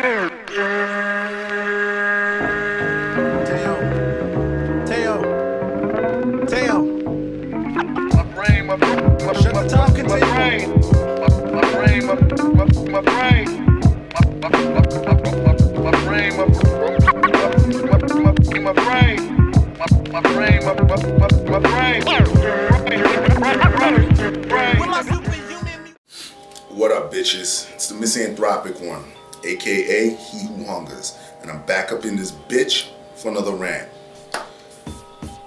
What up, bitches? It's the misanthropic one, aka He Who Hungers, and I'm back up in this bitch for another rant.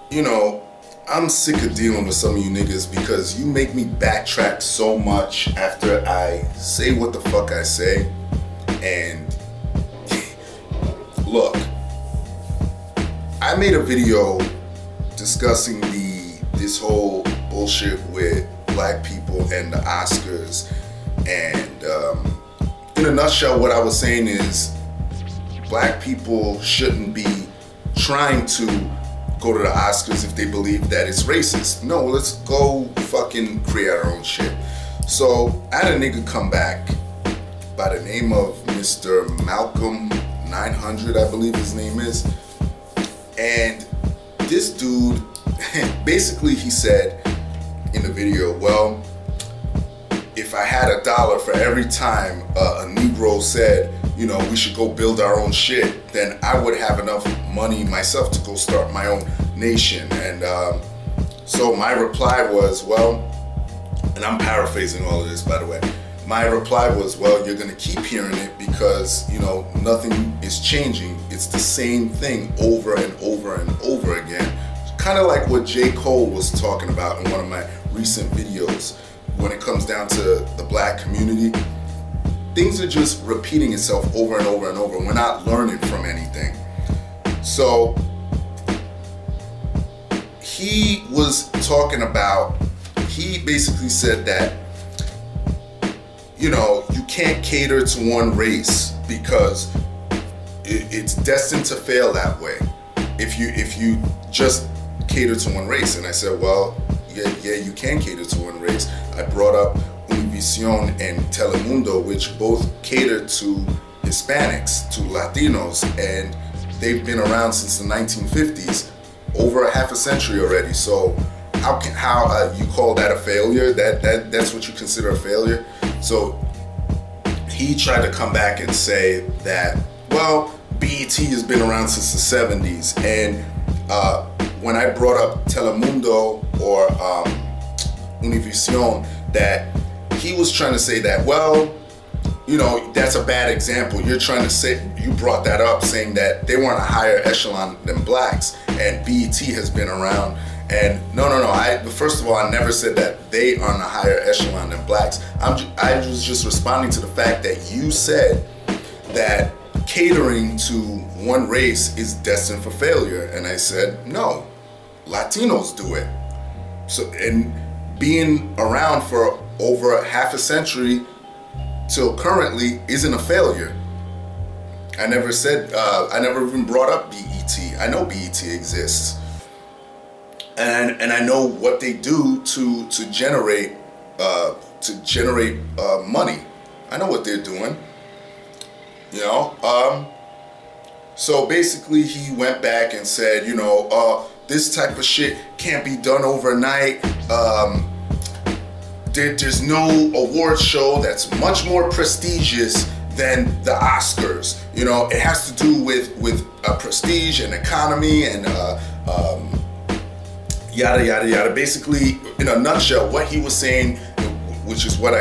You know, I'm sick of dealing with some of you niggas because you make me backtrack so much after I say what the fuck I say. And look, I made a video discussing this whole bullshit with black people and the Oscars. And in a nutshell, what I was saying is black people shouldn't be trying to go to the Oscars if they believe that it's racist. No, let's go fucking create our own shit. So I had a nigga come back by the name of Mr. Malcolm 900, I believe his name is. And this dude, basically he said in the video, well, if I had $1 for every time a Negro said, you know, we should go build our own shit, then I would have enough money myself to go start my own nation. And so my reply was, well, and I'm paraphrasing all of this, by the way. My reply was, well, you're gonna keep hearing it because, you know, nothing is changing. It's the same thing over and over and over again. Kind of like what J. Cole was talking about in one of my recent videos. When it comes down to the black community, things are just repeating itself over and over and over. We're not learning from anything. So he was talking about, he basically said that, you know, you can't cater to one race because it's destined to fail that way if you just cater to one race. And I said, well, yeah, you can cater to one race. I brought up Univision and Telemundo, which both cater to Hispanics, to Latinos, and they've been around since the 1950s, over a half a century already. So how you call that a failure? That's what you consider a failure? So he tried to come back and say that, well, BET has been around since the 70s, and when I brought up Telemundo or Univision, that he was trying to say that, well, you know, that's a bad example. You're trying to say, you brought that up saying that they weren't a higher echelon than blacks and BET has been around. And no, first of all, I never said that they are on a higher echelon than blacks. I was just responding to the fact that you said that catering to one race is destined for failure. And I said, no, Latinos do it. So, and being around for over half a century till currently isn't a failure. I never said, I never even brought up BET. I know BET exists. And I know what they do to generate money. I know what they're doing. You know, so basically he went back and said, you know, this type of shit can't be done overnight. There's no award show that's much more prestigious than the Oscars. You know, it has to do with prestige and economy and yada yada yada. Basically, in a nutshell, what he was saying, which is what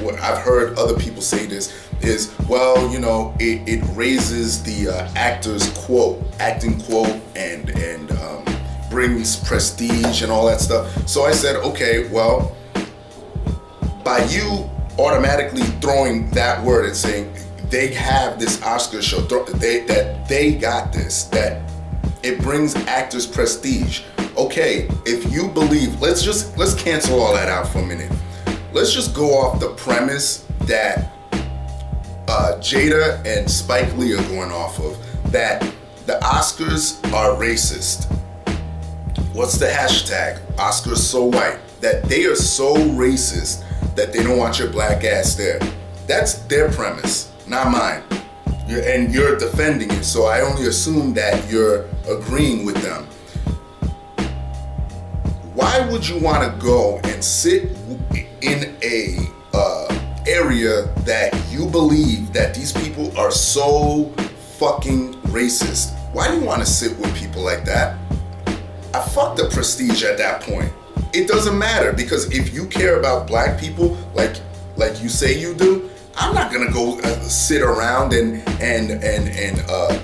what I've heard other people say this, is, well, you know, it raises the acting quote and brings prestige and all that stuff. So I said, okay, well, by you automatically throwing that word and saying they have this Oscar show, that they got this, that it brings actors prestige. Okay, if you believe, let's cancel all that out for a minute. Let's just go off the premise that Jada and Spike Lee are going off of, that the Oscars are racist. What's the hashtag? Oscars so white. That they are so racist that they don't want your black ass there. That's their premise, not mine. and you're defending it, so I only assume that you're agreeing with them. Why would you want to go and sit in a area that you believe that these people are so fucking racist? Why do you want to sit with people like that? I fuck the prestige at that point. It doesn't matter, because if you care about black people like you say you do, I'm not gonna go sit around and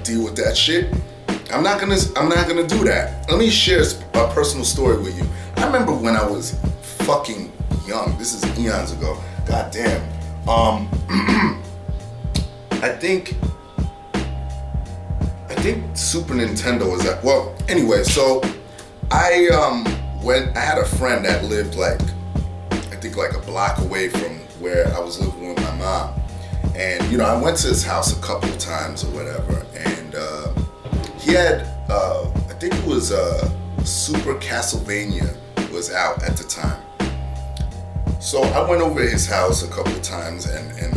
deal with that shit. I'm not gonna do that. Let me share a personal story with you. I remember when I was fucking young. This is eons ago. God damn. I think Super Nintendo was at. Well, anyway, so I had a friend that lived like a block away from where I was living with my mom, and you know, I went to his house a couple of times or whatever, and he had I think it was Super Castlevania was out at the time. So I went over to his house a couple of times and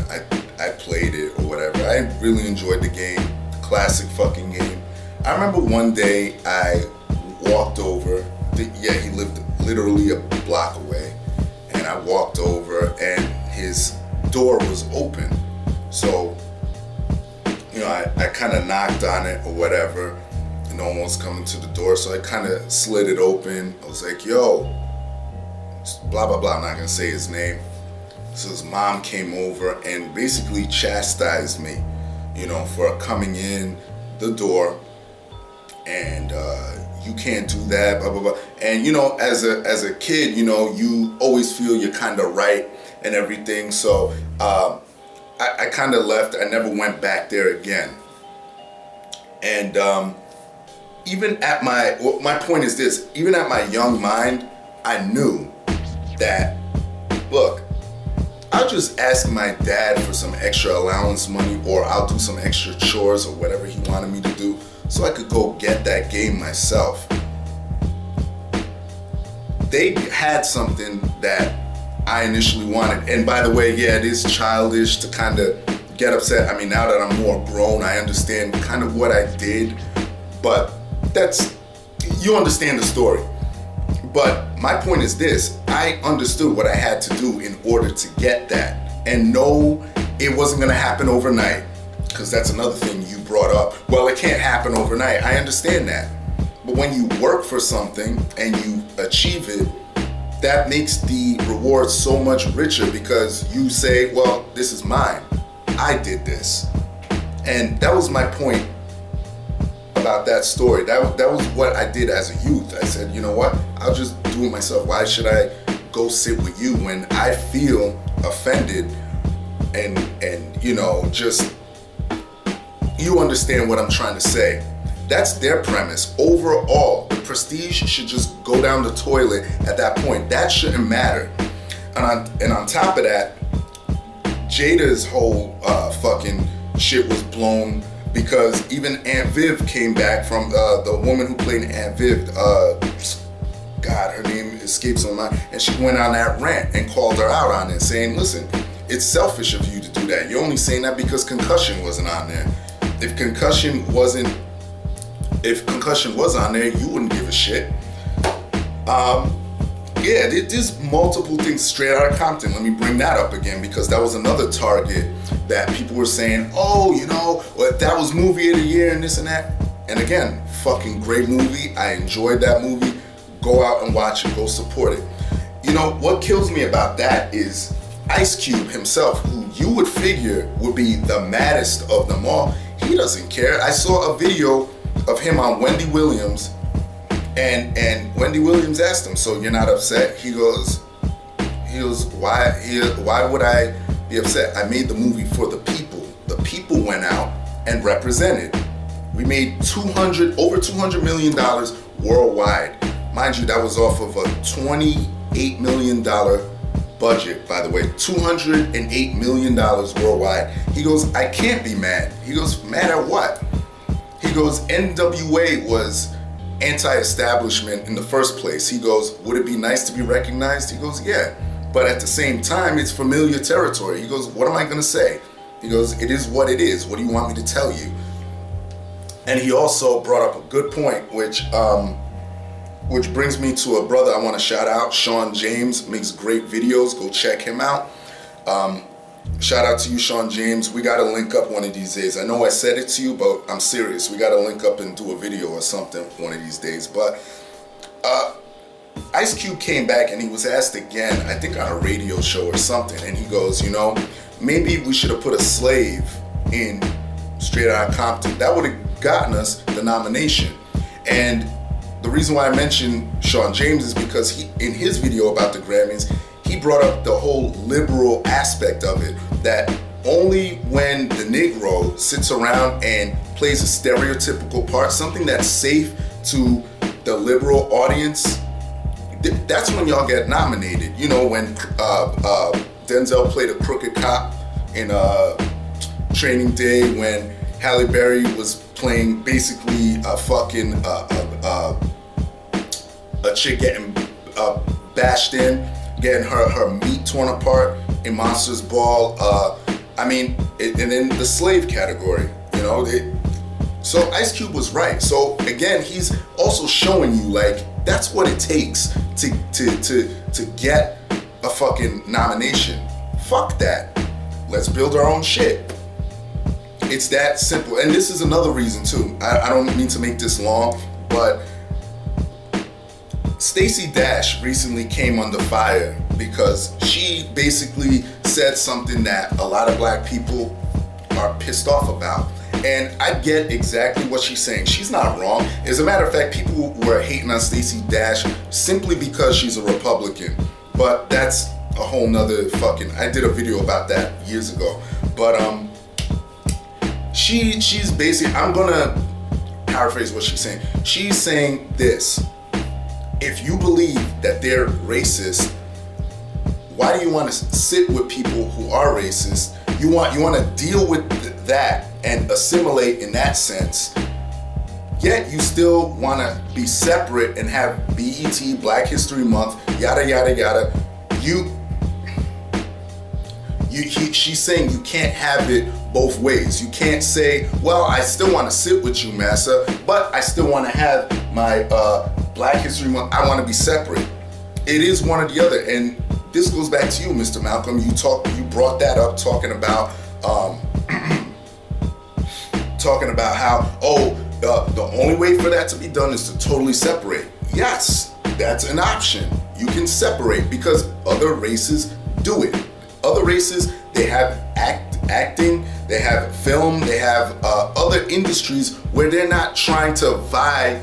I played it or whatever. I really enjoyed the game, classic fucking game. I remember one day I walked over, yeah, he lived literally a block away, and I walked over and his door was open. So, you know, I kind of knocked on it or whatever, and no one was coming to the door, so I kind of slid it open. I was like, yo, blah, blah, blah, I'm not gonna say his name. So his mom came over and basically chastised me, you know, for coming in the door, and you can't do that, blah, blah, blah. And you know, as a kid, you know, you always feel you're kind of right and everything. So I kind of left. I never went back there again. And even at my point is this, even at my young mind, I knew that, look, I'll just ask my dad for some extra allowance money, or I'll do some extra chores or whatever he wanted me to do, so I could go get that game myself. They had something that I initially wanted. And by the way, yeah, it is childish to kind of get upset. I mean, now that I'm more grown, I understand kind of what I did, but you understand the story. But my point is this, I understood what I had to do in order to get that. And no, it wasn't gonna happen overnight, because that's another thing you brought up. Well, it can't happen overnight. I understand that. But when you work for something and you achieve it, that makes the reward so much richer, because you say, well, this is mine. I did this. And that was my point about that story. That was what I did as a youth. I said, you know what? I'll just do it myself. Why should I go sit with you when I feel offended and you know, just, you understand what I'm trying to say. That's their premise. Overall, the prestige should just go down the toilet at that point. That shouldn't matter. And on top of that, Jada's whole fucking shit was blown, because even Aunt Viv came back from the woman who played Aunt Viv. God, her name escapes my mind. And she went on that rant and called her out on it, saying, listen, it's selfish of you to do that. You're only saying that because Concussion wasn't on there. If Concussion was on there, you wouldn't give a shit. Yeah, there's multiple things. Straight Outta Compton, let me bring that up again, because that was another target that people were saying, oh, you know, well, that was movie of the year and this and that. And again, fucking great movie. I enjoyed that movie. Go out and watch it. Go support it. You know, what kills me about that is Ice Cube himself, who you would figure would be the maddest of them all. He doesn't care. I saw a video of him on Wendy Williams, and Wendy Williams asked him, so you're not upset? He goes, why would I be upset? I made the movie for the people. The people went out and represented. We made over $200 million worldwide. Mind you, that was off of a $28 million budget, by the way. $208 million worldwide. He goes, I can't be mad. He goes, mad at what? He goes, N.W.A. was anti-establishment in the first place. He goes, would it be nice to be recognized? He goes, yeah. But at the same time, it's familiar territory. He goes, what am I gonna say? He goes, it is what it is. What do you want me to tell you? And he also brought up a good point, which brings me to a brother I want to shout out. Sean James makes great videos. Go check him out. Shout out to you, Sean James. We got to link up one of these days. I know I said it to you, but I'm serious. We got to link up and do a video or something one of these days. But Ice Cube came back and he was asked again, I think on a radio show or something, and he goes, you know, maybe we should have put a slave in Straight Outta Compton. That would have gotten us the nomination. And the reason why I mentioned Sean James is because in his video about the Grammys, he brought up the whole liberal aspect of it, that only when the Negro sits around and plays a stereotypical part, something that's safe to the liberal audience, that's when y'all get nominated. You know, when Denzel played a crooked cop in Training Day, when Halle Berry was playing basically a fucking a chick getting bashed in, getting her meat torn apart in Monsters Ball. I mean, and in the slave category, you know. So Ice Cube was right. So again, he's also showing you, like, that's what it takes to get a fucking nomination. Fuck that. Let's build our own shit. It's that simple. And this is another reason too. I don't mean to make this long, but Stacey Dash recently came under fire because she basically said something that a lot of black people are pissed off about. And I get exactly what she's saying. She's not wrong. As a matter of fact, people were hating on Stacey Dash simply because she's a Republican. But that's a whole nother fucking, I did a video about that years ago. But she's basically, I'm gonna paraphrase what she's saying. She's saying this: if you believe that they're racist, why do you want to sit with people who are racist? You want to deal with that and assimilate in that sense, yet you still want to be separate and have BET, Black History Month, yada yada yada. She's saying you can't have it both ways. You can't say, well, I still want to sit with you, Massa, but I still want to have my Black History Month. I want to be separate. It is one or the other. And this goes back to you, Mr. Malcolm. You brought that up, talking about how, the only way for that to be done is to totally separate. Yes, that's an option. You can separate because other races do it. Other races, they have acting, they have film, they have other industries where they're not trying to vie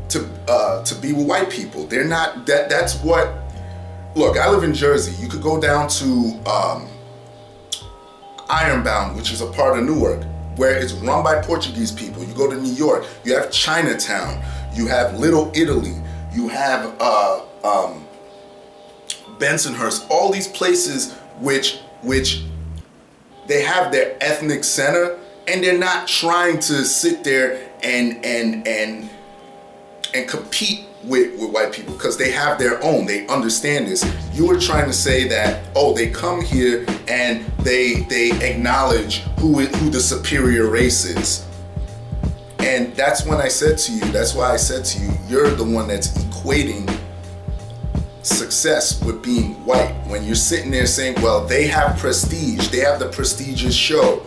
to be with white people. They're not. That's what. Look, I live in Jersey. You could go down to Ironbound, which is a part of Newark, where it's run by Portuguese people. You go to New York, you have Chinatown, you have Little Italy, you have Bensonhurst, all these places which they have their ethnic center, and they're not trying to sit there and compete with white people, because they have their own. They understand this. You were trying to say that, oh, they come here and they acknowledge who the superior race is. And that's when I said to you, that's why I said to you, you're the one that's equating success with being white. When you're sitting there saying, well, they have prestige, they have the prestigious show,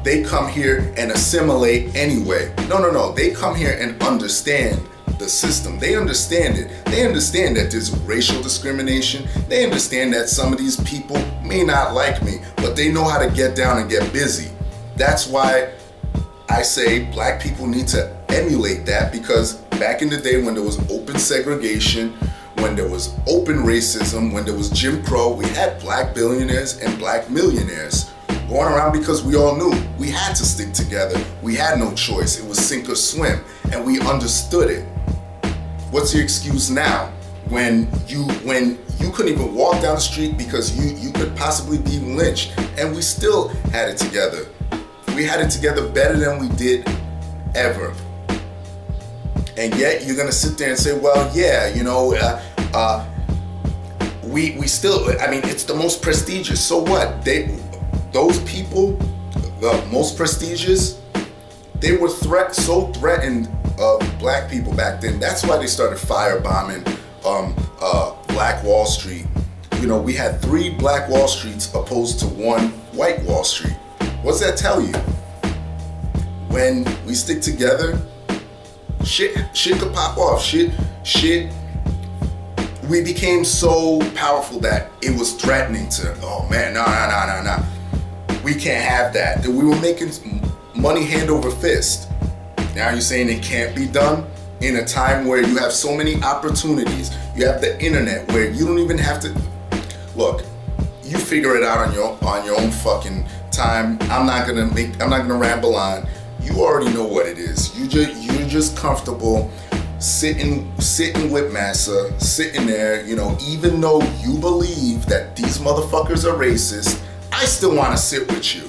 they come here and assimilate anyway. No, they come here and understand the system. They understand it. They understand that there's racial discrimination. They understand that some of these people may not like me, but they know how to get down and get busy. That's why I say black people need to emulate that, because back in the day when there was open segregation, when there was open racism, when there was Jim Crow, we had black billionaires and black millionaires going around because we all knew we had to stick together. We had no choice. It was sink or swim, and we understood it. What's your excuse now when you couldn't even walk down the street because you could possibly be lynched, and we still had it together? We had it together better than we did ever. And yet you're gonna sit there and say, well, yeah, you know, we still, I mean, it's the most prestigious. So what? Those people, the most prestigious, they were so threatened of black people back then. That's why they started firebombing Black Wall Street. You know, we had 3 Black Wall Streets opposed to 1 White Wall Street. What's that tell you? When we stick together, shit could pop off. Shit. We became so powerful that it was threatening to, oh man, nah. We can't have that. That we were making money hand over fist. Now you're saying it can't be done in a time where you have so many opportunities. You have the internet where you don't even have to, look, you figure it out on your own fucking time. I'm not gonna ramble on. You already know what it is. You're just comfortable sitting with Massa, sitting there, you know, even though you believe that these motherfuckers are racist, I still want to sit with you.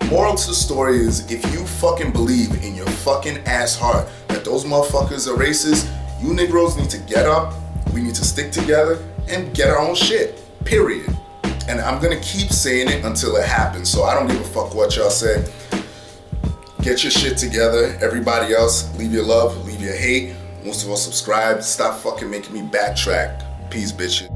Moral to the story is, if you fucking believe in your fucking ass heart that those motherfuckers are racist, you Negroes need to get up, we need to stick together and get our own shit, period. And I'm gonna keep saying it until it happens, so I don't give a fuck what y'all say. Get your shit together. Everybody else, leave your love, leave your hate. Most of all, subscribe. Stop fucking making me backtrack. Peace, bitches.